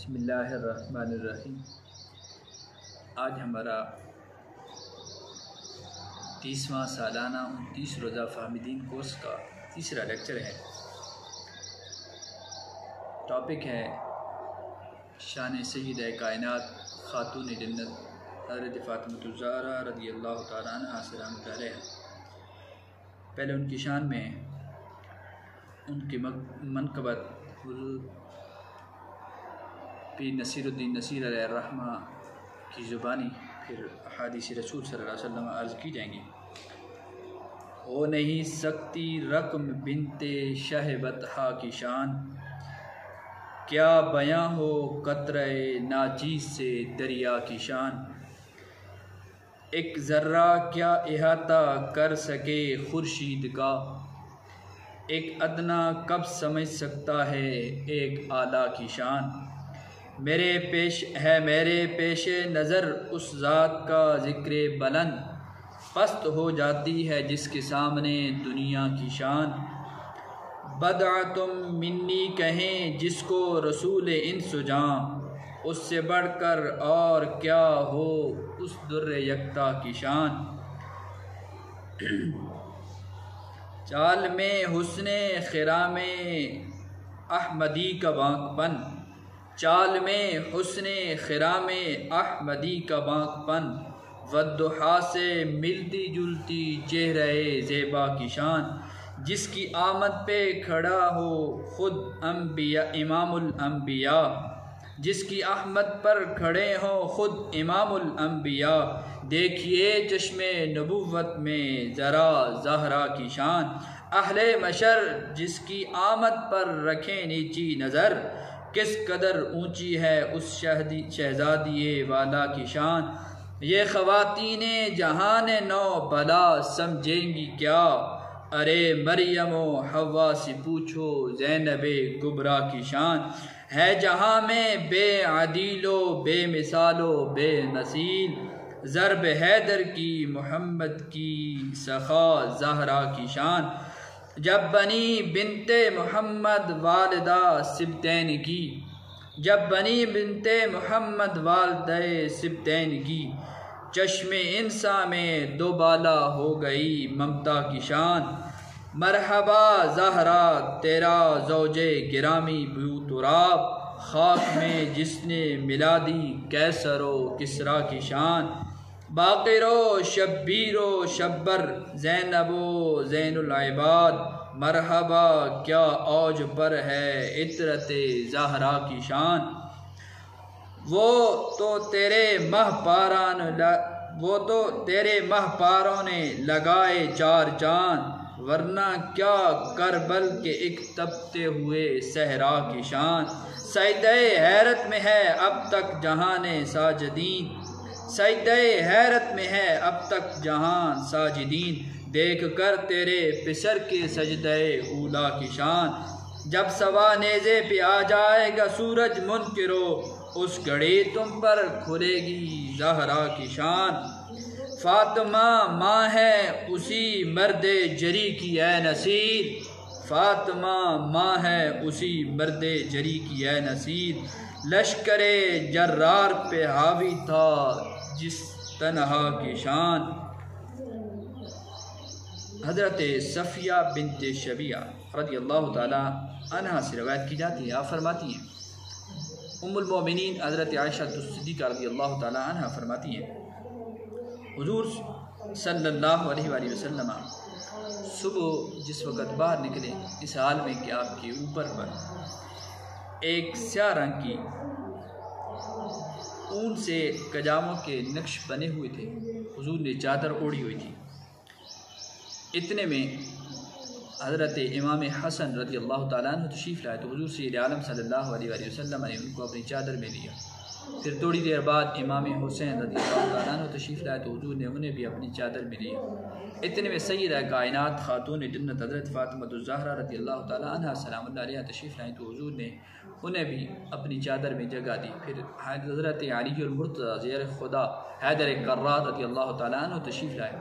بسم اللہ الرحمن الرحیم۔ آج ہمارا 30واں سالانہ 29 روزہ فہمیدین کورس کا تیسرا لیکچر ہے۔ ٹاپک ہے شان سیدہ کائنات خاتون جنت حضرت فاطمۃ الزہرا رضی اللہ تعالیٰ عنہا سلام علیہا۔ پہلے ان کی شان میں ان کی منقبت حضور پیر نصیر الدین نصیر علیہ الرحمہ کی زبانی پھر احادیث رسول صلی اللہ علیہ وسلم عرض کی جائیں گی۔ ہو نہیں سکتی رقم بنت شہ بطحا کی شان، کیا بیاں ہو قطرہ ناچیز سے دریا کی شان۔ ایک ذرہ کیا احاطہ کر سکے خورشید کا، ایک ادنا کب سمجھ سکتا ہے ایک اعلیٰ کی شان۔ میرے پیش نظر اس ذات کا ذکر بلند، پست ہو جاتی ہے جس کے سامنے دنیا کی شان۔ بدعتم منی کہیں جس کو رسول انس و جاں، اس سے بڑھ کر اور کیا ہو اس در یکتا کی شان۔ چال میں حسن خرام احمدی کا بانک پن، چال میں حسن خرام احمدی کا بانک پن، والضحیٰ سے ملتی جلتی چہرہ زیبا کی شان۔ جس کی آمد پہ کھڑا ہو خود انبیاء امام الانبیاء، جس کی احمد پر کھڑے ہوں خود امام الانبیاء، دیکھیے چشم نبوت میں ذرا زہرا کی شان۔ اہل محشر جس کی آمد پر رکھیں نیچی نظر، کس قدر اونچی ہے اس شہزادی والا کی شان۔ یہ خواتین جہان نو بھلا سمجھیں گی کیا، ارے مریم و حوا سے پوچھو زینب کبریٰ کی شان۔ ہے جہاں میں بے عدیل و بے مثال و بے مثیل، ضرب حیدر کی محمد کی سخا زہرا کی شان۔ جب بنی بنت محمد والدہ سبتین کی، جب بنی بنت محمد والدہ سبتین کی، چشم انسا میں دوبالا ہو گئی ممتا کی شان۔ مرحبا زہرا تیرا زوج گرامی بو تراب، خاک میں جس نے ملا دی کیسر و کسریٰ کی شان۔ باقر و شبیر و شبر زینب و زین العباد، مرحبا کیا اوج پر ہے عطرت زہرا کی شان۔ وہ تو تیرے مہ پاروں نے لگائے چار چاند، ورنہ کیا کربل کے ایک تپتے ہوئے صحرا کی شان۔ سجدہ حیرت میں ہے اب تک جہان ساجدین، سجدہ حیرت میں ہے اب تک جہان ساجدین، دیکھ کر تیرے پسر کے سجدہ اولا کی شان۔ جب سوا نیزے پہ آ جائے گا سورج منکرو، اس گھڑی تم پر کھلے گی زہرا کی شان۔ فاطمہ ماں ہے اسی مرد جری کی اے نصیر، فاطمہ ماں ہے اسی مرد جری کی اے نصیر، لشکر جرار پہ حاوی تھا جس تنہا کی شان۔ حضرت صفیہ بنت شبیہ رضی اللہ تعالیٰ عنہا سے روایت کی جاتی ہے، آپ فرماتی ہیں، ام المومنین حضرت عائشہ صدیقہ رضی اللہ تعالیٰ عنہا فرماتی ہیں، حضور صلی اللہ علیہ وآلہ وسلم صبح جس وقت باہر نکلے اس حال میں کہ آپ کے اوپر پر ایک سیاہ رنگ کی اون سے کجاموں کے نقش بنے ہوئے تھے، حضور نے چادر اوڑھی ہوئی تھی۔ اتنے میں حضرت امام حسن رضی اللہ تعالیٰ عنہ تشریف لائے تو حضور سید عالم صلی اللہ علیہ وآلہ وسلم نے ان کو اپنی چادر میں لیا۔ پھر تھوڑی دیر بعد امام حسین رضی اللہ تعالیٰ عنہ تشریف لائے تو حضور نے انہیں بھی اپنی چادر میں لیا۔ اتنے میں سیدہ کائنات خاتون جنت حضرت فاطمۃ الزہرا رضی اللہ تعالیٰ عنہا سلام اللہ علیہا تشریف لائیں تو حضور نے انہیں بھی اپنی چادر میں جگہ دی۔ پھر حضرت علی المرتضیٰ زیر خدا حیدر کرار رضی اللہ تعالیٰ عنہ تشریف لائے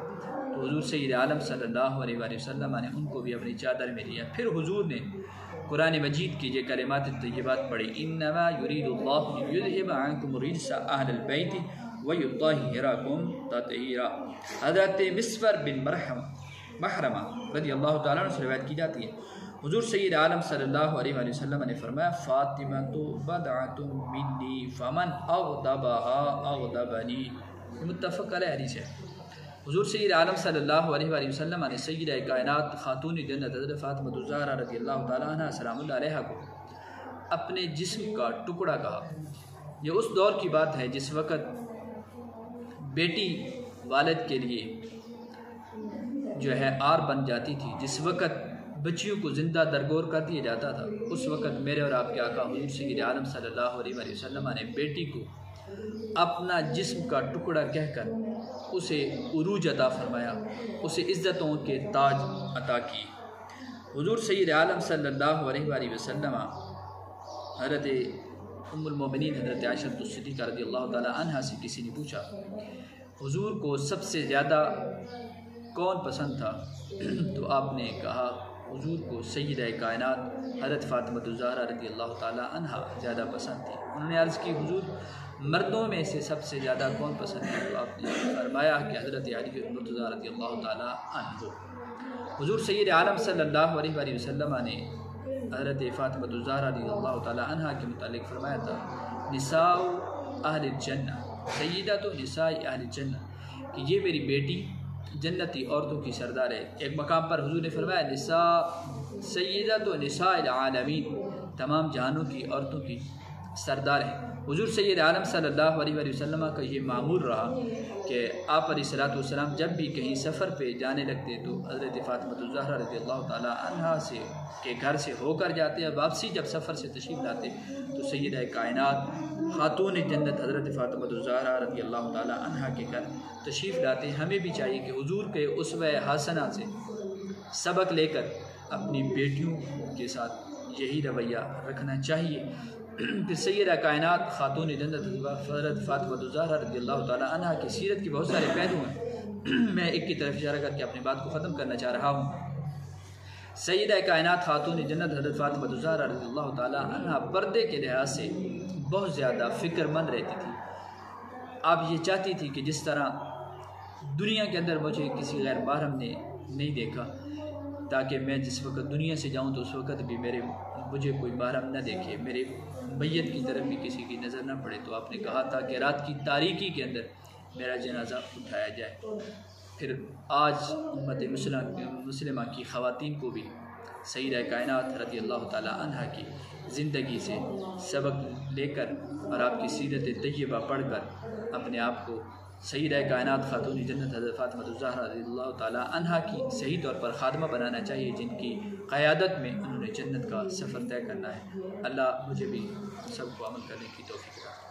تو حضور سید عالم صلی اللہ علیہ وآلہ وسلم نے ان کو بھی اپنی چادر میں لیا۔ پھر حضور نے قرآن مجید کی یہ کلمات طیبات پڑھی، انما یرید اللہ لیذھب عنکم الرجس اہل البیت ویطہرکم تطہیرا۔ حضرت مسور بن محرمہ رضی اللہ تعالیٰ عنہ سے روایت کی جاتی ہے، حضور سید عالم صلی اللہ علیہ وآلہ وسلم نے فرمایا فاطمہ بضعۃ منی فمن اغضبها اغضبنی، متفق علیہ حدیث ہے۔ حضور سید عالم صلی اللہ علیہ وآلہ وسلم نے سیدہ کائنات خاتون جنت حضرت فاطمہ الزہرا رضی اللہ تعالیٰ عنہ سلام اللہ علیہ کو اپنے جسم کا ٹکڑا کہا۔ یہ اس دور کی بات ہے جس وقت بیٹی والد کے لیے جو ہے آر بن جاتی تھی، جس وقت بچیوں کو زندہ درگور کر دیا جاتا تھا، اس وقت میرے اور آپ کے آقا حضور سید عالم صلی اللہ علیہ وآلہ وسلم نے بیٹی کو اپنا جسم کا ٹکڑا کہہ کر اسے عروج عطا فرمایا، اسے عزتوں کے تاج عطا کی۔ حضور سید عالم صلی اللہ علیہ وآلہ وسلم حضرت ام المومنین حضرت عائشہ صدیقہ رضی اللہ تعالی عنہا سے کسی نے پوچھا حضور کو سب سے زیادہ کون پسند تھا، تو آپ نے کہا حضور کو سیدہ کائنات حضرت فاطمہ الزہرا رضی اللہ تعالی عنہا زیادہ پسند تھی۔ انہوں نے عرض کی حضور مردوں میں سے سب سے زیادہ کون پسند ہے، تو آپ نے فرمایا کہ حضرت علی مرتضیٰ رضی اللہ تعالی عنہ۔ حضور سید عالم صلی اللہ علیہ وآلہ وسلم نے حضرت فاطمہ الزہرا رضی اللہ تعالی عنہا کے متعلق فرمایا تھا نساء اہل الجنہ سیدۃ نساء اہل الجنہ، کہ یہ میری بیٹی جنتی عورتوں کی سردار ہے۔ ایک مقام پر حضور نے فرمایا نساء سیدۃ نساء العالمین، تمام جہانوں کی عورتوں کی سردار ہے۔ حضور سید عالم صلی اللہ علیہ وآلہ وسلم کا یہ معمول رہا کہ آپ علیہ الصلوۃ والسلام جب بھی کہیں سفر پہ جانے لگتے تو حضرت فاطمہ الزہرا رضی اللہ تعالی عنہا سے کے گھر سے ہو کر جاتے، اور واپسی جب سفر سے تشریف لاتے تو سیدہ کائنات خاتون جنت حضرت فاطمہ الزہرا رضی اللہ تعالی عنہا کے گھر تشریف لاتے۔ ہمیں بھی چاہیے کہ حضور کے اسوہ حسنہ سے سبق لے کر اپنی بیٹیوں کے ساتھ یہی رویہ رکھنا چاہیے۔ پھر سیدہ کائنات خاتون جنت حضرت فاطمہ الزہرا رضی اللہ تعالی عنہا کی سیرت کے بہت سارے پہلو ہیں، میں ایک کی طرف اشارہ کر کے اپنی بات کو ختم کرنا چاہ رہا ہوں۔ سیدہ کائنات خاتون جنت حضرت فاطمہ الزہرا رضی اللہ تعالی عنہا پردے کے لحاظ سے بہت زیادہ فکر مند رہتی تھی۔ آپ یہ چاہتی تھی کہ جس طرح دنیا کے اندر مجھے کسی غیر محرم نے نہیں دیکھا، تاکہ میں جس وقت دنیا سے جاؤں تو اس وقت بھی مجھے کوئی محرم نہ دیکھے، میرے میت کی طرف بھی کسی کی نظر نہ پڑے، تو آپ نے کہا تھا کہ رات کی تاریکی کے اندر میرا جنازہ اٹھایا جائے۔ پھر آج امت مسلمہ کی خواتین کو بھی سیدہ کائنات رضی اللہ تعالی عنہا کی زندگی سے سبق لے کر اور آپ کی سیرت طیبہ پڑھ کر اپنے آپ کو سیدہ کائنات خاتون جنت حضرت فاطمہ الزہرا رضی اللہ تعالی عنہا کی صحیح طور پر خادمہ بنانا چاہیے، جن کی قیادت میں انہوں نے جنت کا سفر طے کرنا ہے۔ اللہ مجھے بھی سب کو عمل کرنے کی توفیق عطا فرمائے۔